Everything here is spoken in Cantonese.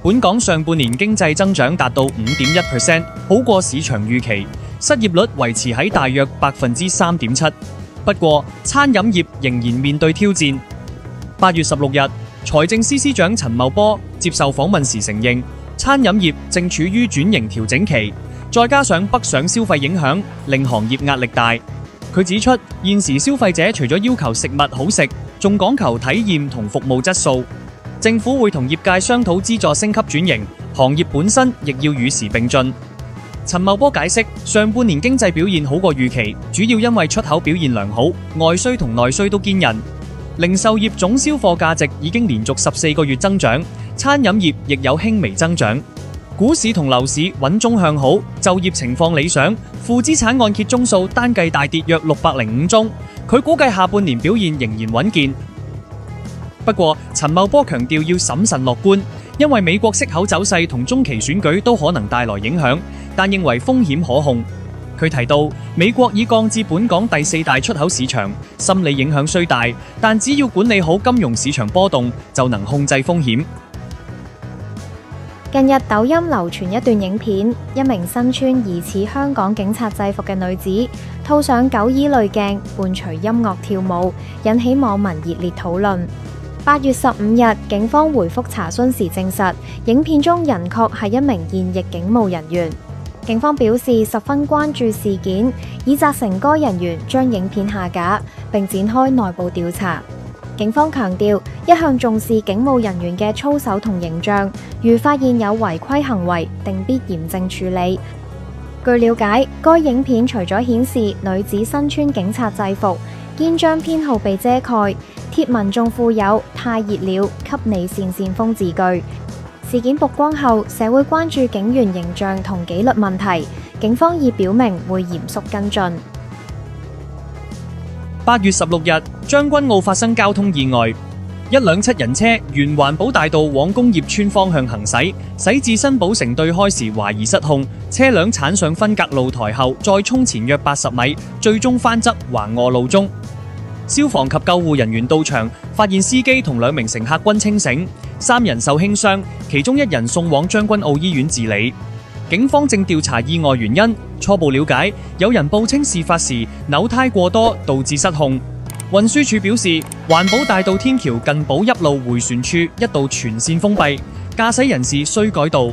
本港上半年經濟增長達到5.1%，好過市場預期，失業率維持喺大約3.7%。不過，餐飲業仍然面對挑戰。8月16日，財政司司長陳茂波接受訪問時承認，餐飲業正處於轉型調整期，再加上北上消費影響，令行業壓力大。佢指出，現時消費者除咗要求食物好食，仲講求體驗同服務質素。政府會同業界商討資助升級轉型，行業本身亦要與時並進。陳茂波解釋，上半年經濟表現好過預期，主要因為出口表現良好，外需同內需都堅韌。零售業總銷貨價值已經連續14個月增長，餐飲業亦有輕微增長。股市同樓市穩中向好，就業情況理想，負資產按揭宗數單計大跌約605宗。佢估計下半年表現仍然穩健。不過，陳茂波強調要審慎樂觀，因為美國息口走勢同中期選舉都可能帶來影響，但認為風險可控。佢提到，美國已降至本港第4大出口市場，心理影響雖大，但只要管理好金融市場波動，就能控制風險。近日抖音流傳一段影片，一名身穿疑似香港警察制服嘅女子，套上狗耳濾鏡，伴隨音樂跳舞，引起網民熱烈討論。8月15日，警方回覆查詢時證實，影片中人確係一名現役警務人員。警方表示十分關注事件，已責成該人員將影片下架，並展開內部調查。警方強調，一向重視警務人員嘅操守同形象，如發現有違規行為，定必嚴正處理。據了解，該影片除咗顯示女子身穿警察制服，肩章編號被遮蓋，貼文仲附有太熱了，給你扇扇風字句。事件曝光後，社會關注警員形象同紀律問題，警方已表明會嚴肅跟進。8月16日，將軍澳發生交通意外，一輛7人車沿環保大道往工業村方向行駛，駛至新寶城對開時懷疑失控，車輛鏟上分隔露台後再衝前約80米，最終翻側橫臥路中。消防及救護人員到場，發現司機同2名乘客均清醒，3人受輕傷，其中1人送往將軍澳醫院治理。警方正調查意外原因，初步了解，有人報稱事發時扭胎過多導致失控。運輸署表示，環保大道天橋近寶邑路迴旋處一度全線封閉，駕駛人士需改道。